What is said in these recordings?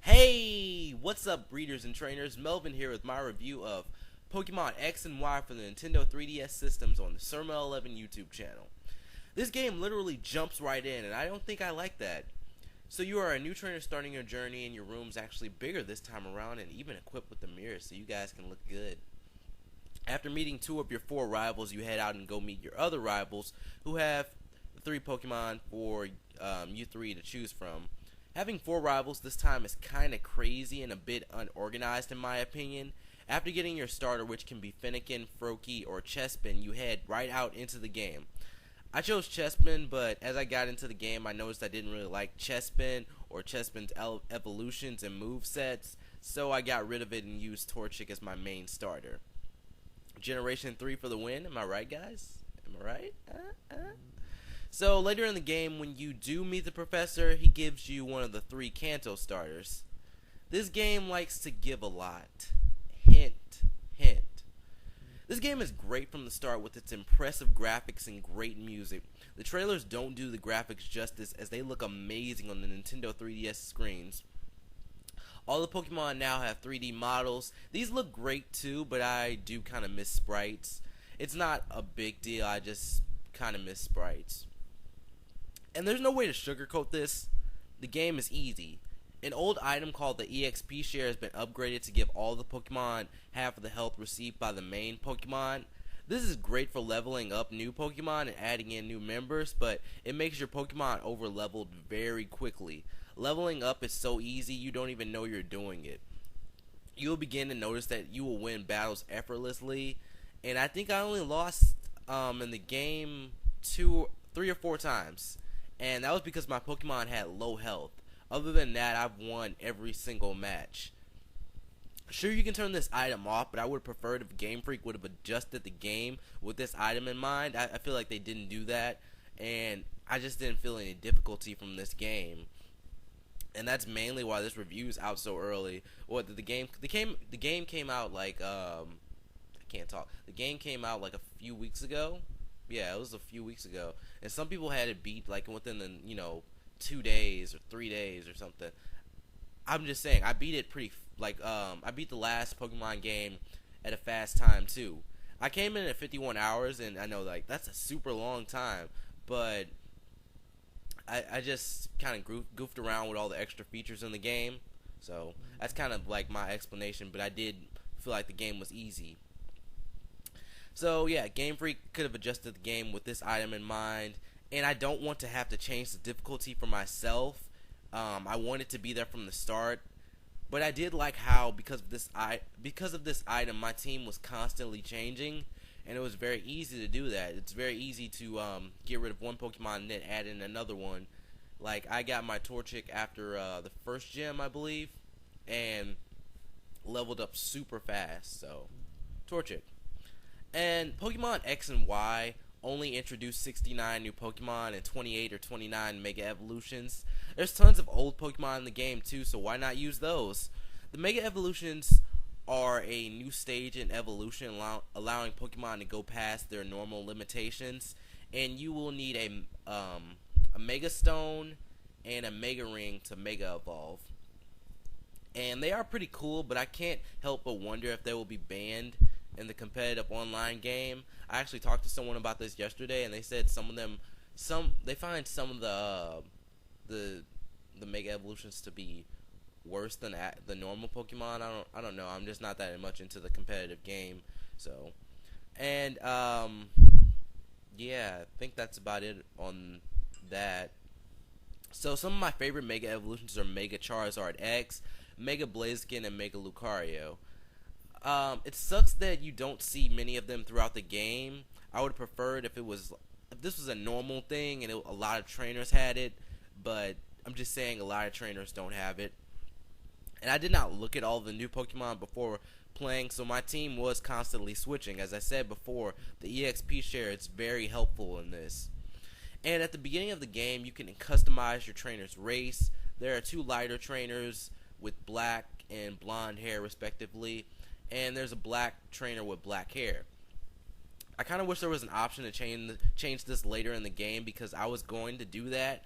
Hey, what's up, breeders and trainers? Melvin here with my review of Pokemon X and Y for the Nintendo 3DS systems on the Surma11 YouTube channel. This game literally jumps right in, and I don't think I like that. So you are a new trainer starting your journey, and your room's actually bigger this time around and even equipped with the mirrors so you guys can look good. After meeting two of your four rivals, you head out and go meet your other rivals who have three Pokemon for you three to choose from. Having four rivals this time is kinda crazy and a bit unorganized in my opinion. After getting your starter, which can be Finnegan, Froakie, or Chespin, you head right out into the game. I chose Chespin, but as I got into the game, I noticed I didn't really like Chespin or Chespin's evolutions and movesets, so I got rid of it and used Torchic as my main starter. Generation 3 for the win, am I right, guys? Am I right? So later in the game, when you do meet the professor, he gives you one of the three Kanto starters. This game likes to give a lot. Hint, hint. This game is great from the start with its impressive graphics and great music. The trailers don't do the graphics justice as they look amazing on the Nintendo 3DS screens. All the Pokemon now have 3D models. These look great too, but I do kind of miss sprites. It's not a big deal, I just kind of miss sprites. And there's no way to sugarcoat this. The game is easy. An old item called the EXP share has been upgraded to give all the Pokemon half of the health received by the main Pokemon. This is great for leveling up new Pokemon and adding in new members, but it makes your Pokemon over leveled very quickly. Leveling up is so easy you don't even know you're doing it. You'll begin to notice that you will win battles effortlessly, and I think I only lost in the game 3 or 4 times, and that was because my Pokemon had low health. Other than that, I've won every single match. Sure, you can turn this item off, but I would have preferred if GameFreak would have adjusted the game with this item in mind. I feel like they didn't do that, and I just didn't feel any difficulty from this game. And that's mainly why this review is out so early. The game came out like I can't talk. The game came out like a few weeks ago. Yeah, it was a few weeks ago, and some people had it beat like within the 2 days or 3 days or something. I'm just saying, I beat it pretty I beat the last Pokemon game at a fast time too. I came in at 51 hours, and I know like that's a super long time, but I just kind of goofed around with all the extra features in the game. So that's kind of like my explanation, but I did feel like the game was easy. So yeah, Game Freak could have adjusted the game with this item in mind, and I don't want to have to change the difficulty for myself. I want it to be there from the start, but I did like how because of this item, my team was constantly changing, and it was very easy to do that. It's very easy to get rid of one Pokemon and then add in another one. Like I got my Torchic after the first gym, I believe, and leveled up super fast. So Torchic. And Pokemon X and Y only introduced 69 new Pokemon and 28 or 29 Mega Evolutions. There's tons of old Pokemon in the game too, so why not use those? The Mega Evolutions are a new stage in evolution, allowing Pokemon to go past their normal limitations, and you will need a Mega Stone and a Mega Ring to Mega Evolve. And they are pretty cool, but I can't help but wonder if they will be banned in the competitive online game. I actually talked to someone about this yesterday, and they said they find some of the Mega Evolutions to be worse than the normal Pokemon. I don't know. I'm just not that much into the competitive game. So, and yeah, I think that's about it on that. So some of my favorite Mega Evolutions are Mega Charizard X, Mega Blaziken, and Mega Lucario. It sucks that you don't see many of them throughout the game. I would have preferred if this was a normal thing and a lot of trainers had it, but I'm just saying a lot of trainers don't have it. And I did not look at all the new Pokemon before playing, so my team was constantly switching. As I said before, the EXP share is very helpful in this. And at the beginning of the game, you can customize your trainer's race. There are 2 lighter trainers with black and blonde hair respectively, and there's a black trainer with black hair. I kind of wish there was an option to change this later in the game, because I was going to do that.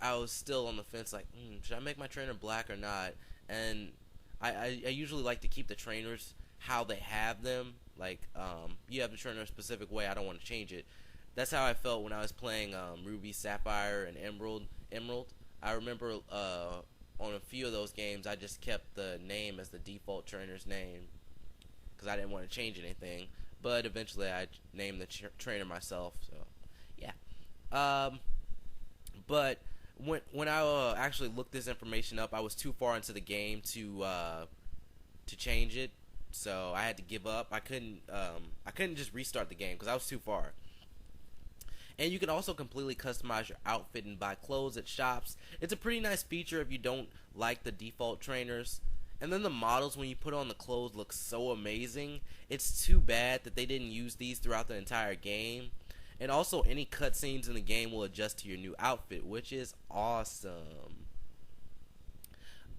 I was still on the fence, like, should I make my trainer black or not? And I usually like to keep the trainers how they have them. Like, you have the trainer a specific way, I don't want to change it. That's how I felt when I was playing Ruby, Sapphire, and Emerald. I remember on a few of those games, I just kept the name as the default trainer's name because I didn't want to change anything. But eventually, I named the trainer myself. So, yeah. But when I actually looked this information up, I was too far into the game to change it. So I had to give up. I couldn't just restart the game because I was too far. And you can also completely customize your outfit and buy clothes at shops. It's a pretty nice feature if you don't like the default trainers. And then the models, when you put on the clothes, look so amazing. It's too bad that they didn't use these throughout the entire game. And also, any cutscenes in the game will adjust to your new outfit, which is awesome.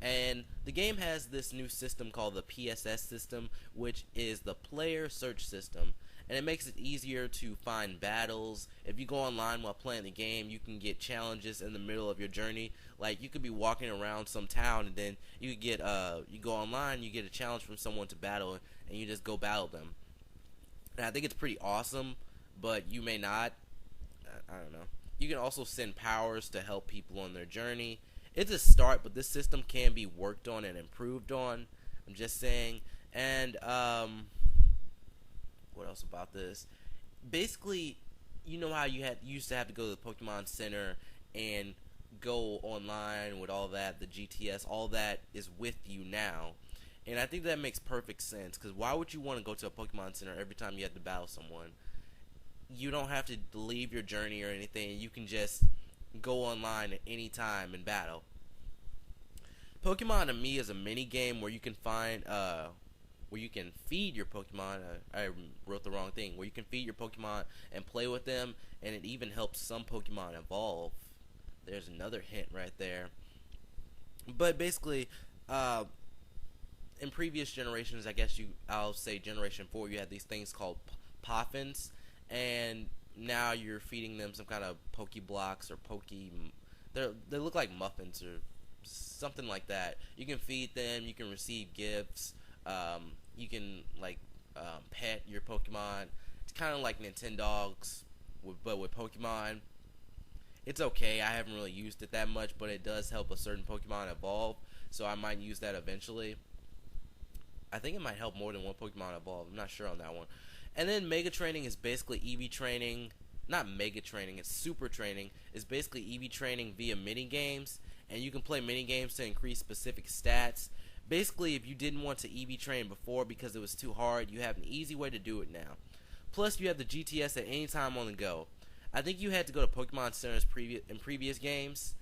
And the game has this new system called the PSS system, which is the player search system. And it makes it easier to find battles. If you go online while playing the game, you can get challenges in the middle of your journey. Like, you could be walking around some town, and then you could get you go online, you get a challenge from someone to battle, and you just go battle them. And I think it's pretty awesome, but you may not. I don't know. You can also send powers to help people on their journey. It's a start, but this system can be worked on and improved on. I'm just saying. And what else about this? Basically, you know how you used to have to go to the Pokemon Center and go online with all that, the GTS, all that is with you now. And I think that makes perfect sense, because why would you want to go to a Pokemon Center every time you have to battle someone? You don't have to leave your journey or anything. You can just go online at any time and battle. Pokemon to me is a mini game where you can find where you can feed your Pokemon. I wrote the wrong thing. Where you can feed your Pokemon and play with them, and it even helps some Pokemon evolve. There's another hint right there. But basically, in previous generations, I guess I'll say Generation 4, you had these things called Poffins, and now you're feeding them some kind of Pokeblocks or they look like muffins or something like that. You can feed them, you can receive gifts, you can pet your Pokemon. It's kind of like Nintendogs, but with Pokemon. It's okay, I haven't really used it that much, but it does help a certain Pokemon evolve, so I might use that eventually. I think it might help more than one Pokemon evolve, I'm not sure on that one. And then Mega Training is basically EV training. Not Mega Training, it's Super Training. It's basically EV training via mini games, and you can play mini games to increase specific stats. Basically, if you didn't want to EV train before because it was too hard, you have an easy way to do it now. Plus, you have the GTS at any time on the go. I think you had to go to Pokemon Centers in previous games,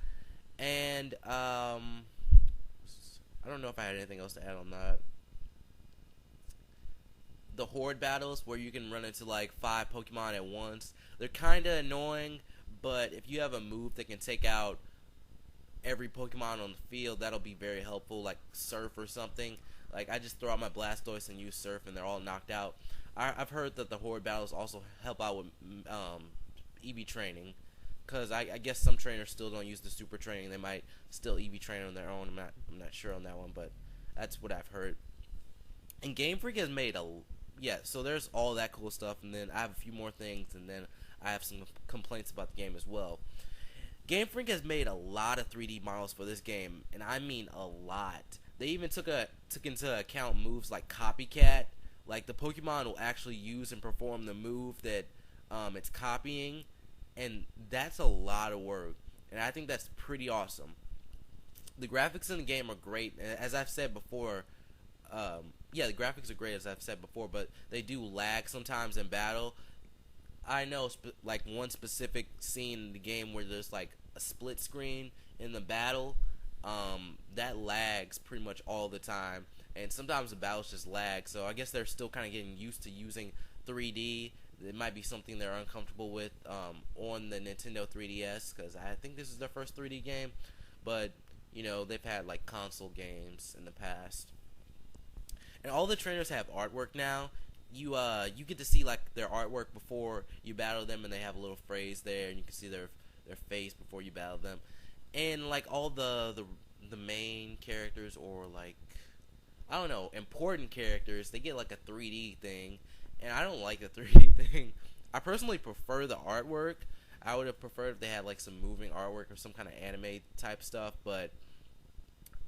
and I don't know if I had anything else to add on that. The Horde battles, where you can run into like 5 Pokemon at once, they're kind of annoying, but if you have a move that can take out every Pokemon on the field, that'll be very helpful, like Surf or something. Like, I just throw out my Blastoise and use Surf, and they're all knocked out. I've heard that the Horde battles also help out with EV training, because I guess some trainers still don't use the Super Training. They might still EV train on their own. I'm not sure on that one, but that's what I've heard. And GameFreak has made so there's all that cool stuff, and then I have a few more things, and then I have some complaints about the game as well. GameFreak has made a lot of 3D models for this game, and I mean a lot. They even took into account moves like Copycat. Like, the Pokemon will actually use and perform the move that it's copying, and that's a lot of work, and I think that's pretty awesome. The graphics in the game are great, as I've said before. The graphics are great, as I've said before, but they do lag sometimes in battle. I know, like, one specific scene in the game where there's like a split screen in the battle. That lags pretty much all the time, and sometimes the battles just lag. So I guess they're still kind of getting used to using 3D. It might be something they're uncomfortable with on the Nintendo 3DS, because I think this is their first 3D game. But they've had like console games in the past. And all the trainers have artwork now. You get to see like their artwork before you battle them, and they have a little phrase there, and you can see their face before you battle them. and like all the main characters, or like, I don't know, important characters, they get like a 3D thing, and I don't like the 3D thing. I personally prefer the artwork. I would have preferred if they had like some moving artwork or some kind of anime type stuff, but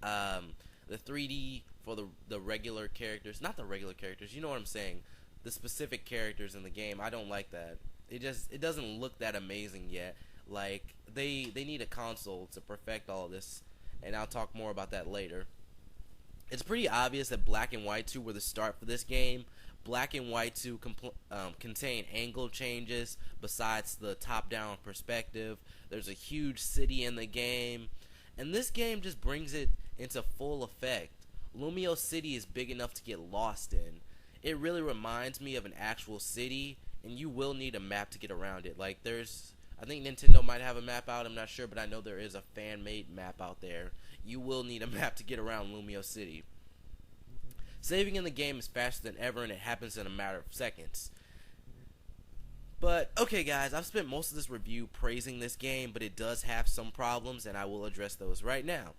the 3D for the regular characters, not the regular characters, you know what I'm saying, the specific characters in the game, I don't like that. It doesn't look that amazing yet. Like they need a console to perfect all of this, and I'll talk more about that later. It's pretty obvious that Black and White 2 were the start for this game. Black and White 2 contain angle changes besides the top-down perspective. There's a huge city in the game, and this game just brings it into full effect. Lumio City is big enough to get lost in. It really reminds me of an actual city, and you will need a map to get around it. Like, I think Nintendo might have a map out, I'm not sure, but I know there is a fan-made map out there. You will need a map to get around Lumio City. Saving in the game is faster than ever, and it happens in a matter of seconds. But, okay guys, I've spent most of this review praising this game, but it does have some problems, and I will address those right now.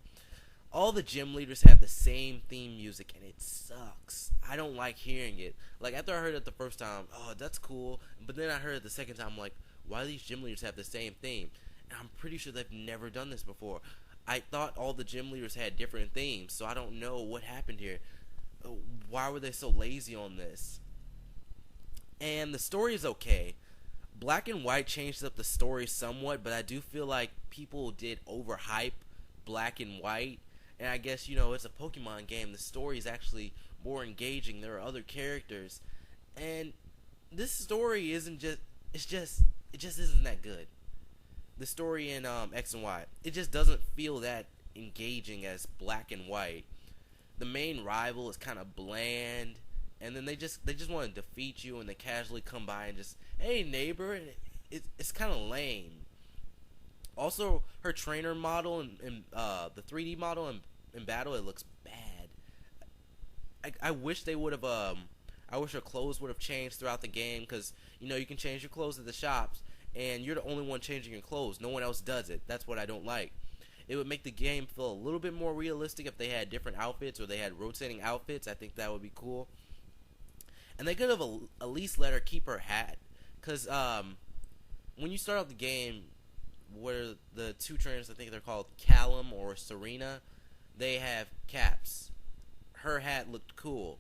All the gym leaders have the same theme music, and it sucks. I don't like hearing it. Like, after I heard it the first time, oh, that's cool, but then I heard it the second time, I'm like, why do these gym leaders have the same theme? And I'm pretty sure they've never done this before. I thought all the gym leaders had different themes, so I don't know what happened here. Why were they so lazy on this? And the story is okay. Black and White changed up the story somewhat, but I do feel like people did overhype Black and White. And I guess, it's a Pokemon game. The story is actually more engaging. There are other characters. And this story it just isn't that good. The story in X and Y, it just doesn't feel that engaging as Black and White. The main rival is kind of bland, and then they just want to defeat you, and they casually come by and just, hey neighbor, and it's kind of lame. Also, her trainer model and the 3D model in battle, it looks bad. I wish they would have I wish her clothes would have changed throughout the game, because you can change your clothes at the shops, and you're the only one changing your clothes. No one else does it. That's what I don't like. It would make the game feel a little bit more realistic if they had different outfits, or they had rotating outfits. I think that would be cool. And they could have at least let her keep her hat, because when you start out the game, where the two trainers, I think they're called Callum or Serena, they have caps. Her hat looked cool.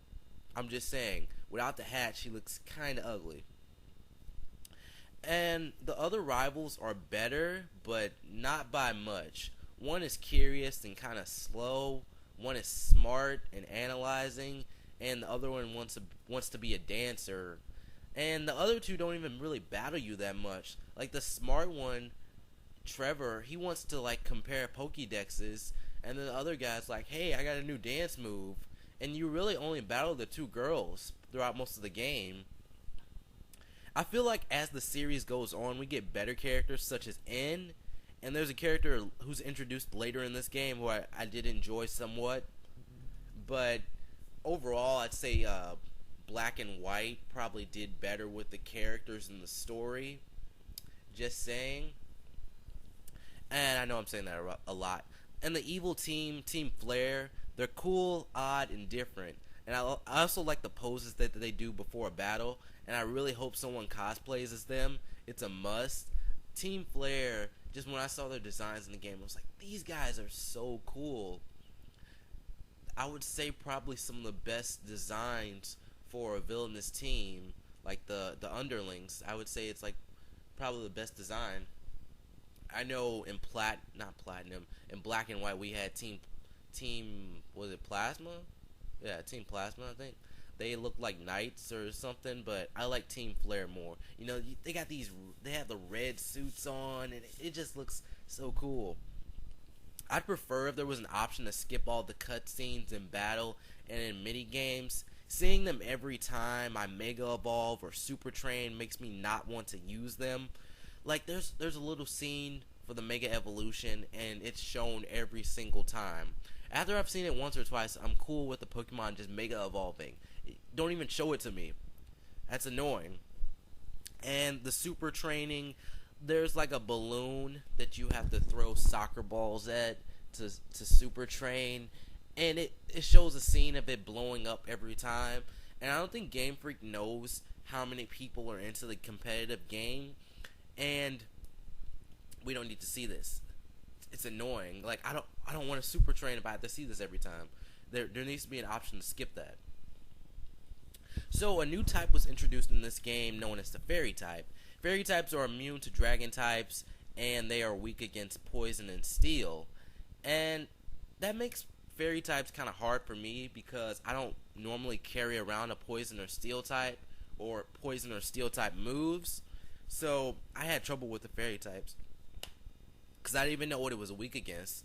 I'm just saying, without the hat, she looks kind of ugly. And the other rivals are better, but not by much. One is curious and kind of slow. One is smart and analyzing, and the other one wants to be a dancer. And the other two don't even really battle you that much. Like the smart one, Trevor, he wants to like compare Pokédexes, and then the other guy's like, hey, I got a new dance move. And you really only battle the two girls throughout most of the game. I feel like as the series goes on, we get better characters such as N, and there's a character who's introduced later in this game who I did enjoy somewhat. But overall, I'd say Black and White probably did better with the characters and the story. Just saying. And I know I'm saying that a lot. And the evil team, Team Flare, they're cool, odd, and different. And I also like the poses that they do before a battle. And I really hope someone cosplays as them. It's a must. Team Flare, just when I saw their designs in the game, I was like, these guys are so cool. I would say probably some of the best designs for a villainous team, like the underlings. I would say it's like probably the best design. I know in in Black and White we had team was it Plasma? Yeah, Team Plasma, I think. They look like knights or something, but I like Team Flare more. They have the red suits on, and it just looks so cool. I'd prefer if there was an option to skip all the cutscenes in battle and in mini games. Seeing them every time I Mega Evolve or Super Train makes me not want to use them. Like there's a little scene for the Mega Evolution, and it's shown every single time. After I've seen it once or twice, I'm cool with the Pokemon just Mega Evolving. Don't even show it to me. That's annoying. And the Super Training, there's like a balloon that you have to throw soccer balls at to super train, and it shows a scene of it blowing up every time. And I don't think Game Freak knows how many people are into the competitive game, and we don't need to see this. It's annoying. Like I don't want to super train if I have to see this every time. There needs to be an option to skip that. So a new type was introduced in this game known as the fairy type. Fairy types are immune to dragon types, and they are weak against poison and steel. And that makes fairy types kind of hard for me because I don't normally carry around a poison or steel type or poison or steel type moves. So I had trouble with the fairy types because I didn't even know what it was weak against.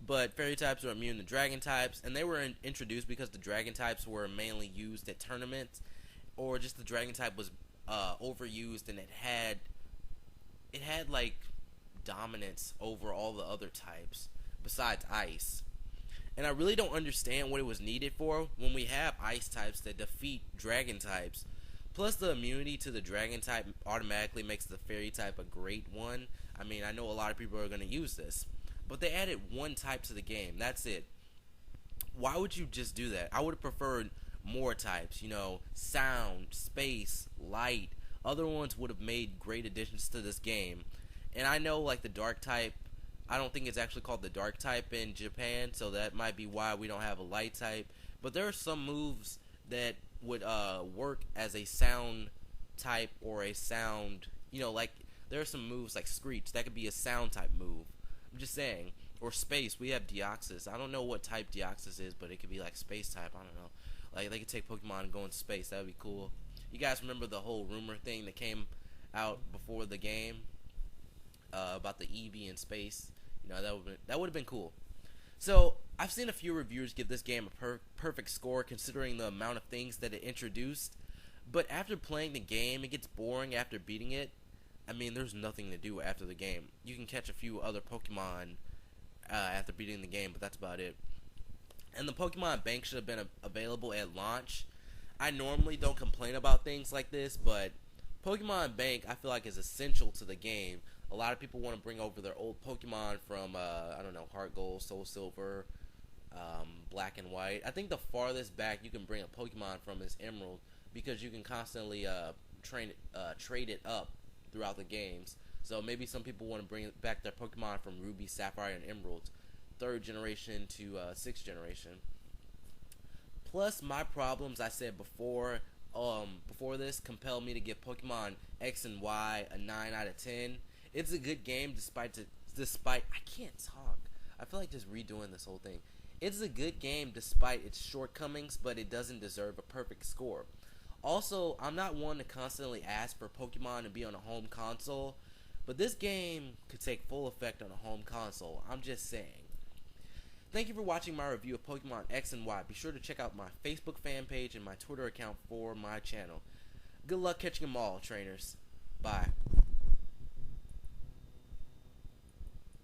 But fairy types are immune to dragon types, and they were introduced because the dragon types were mainly used at tournaments, or just the dragon type was overused, and it had like dominance over all the other types besides ice. And I really don't understand what it was needed for when we have ice types that defeat dragon types. Plus, the immunity to the dragon type automatically makes the fairy type a great one. I mean, I know a lot of people are going to use this. But they added one type to the game. That's it. Why would you just do that? I would have preferred more types. You know, sound, space, light. Other ones would have made great additions to this game. And I know, like, the dark type, I don't think it's actually called the dark type in Japan, so that might be why we don't have a light type. But there are some moves that would work as a sound type or a sound, you know, like, there are some moves like Screech. That could be a sound type move. I'm just saying. Or space. We have Deoxys. I don't know what type Deoxys is, but it could be like space type. I don't know. Like, they could take Pokemon and go into space. That would be cool. You guys remember the whole rumor thing that came out before the game about the Eevee in space? You know, that would have been cool. So, I've seen a few reviewers give this game a perfect score considering the amount of things that it introduced. But after playing the game, it gets boring after beating it. I mean, there's nothing to do after the game. You can catch a few other Pokemon after beating the game, but that's about it. And the Pokemon Bank should have been available at launch. I normally don't complain about things like this, but Pokemon Bank I feel like is essential to the game. A lot of people want to bring over their old Pokemon from, I don't know, Heart Gold, Soul Silver, Black and White. I think the farthest back you can bring a Pokemon from is Emerald because you can constantly trade it up throughout the games. So maybe some people want to bring back their Pokemon from Ruby, Sapphire, and Emerald, 3rd generation to 6th generation. Plus, my problems I said before this compel me to give Pokemon X and Y a 9 out of 10. It's a good game despite I can't talk. I feel like just redoing this whole thing. It's a good game despite its shortcomings, but it doesn't deserve a perfect score. Also, I'm not one to constantly ask for Pokemon to be on a home console, but this game could take full effect on a home console. I'm just saying. Thank you for watching my review of Pokemon X and Y. Be sure to check out my Facebook fan page and my Twitter account for my channel. Good luck catching them all, trainers. Bye.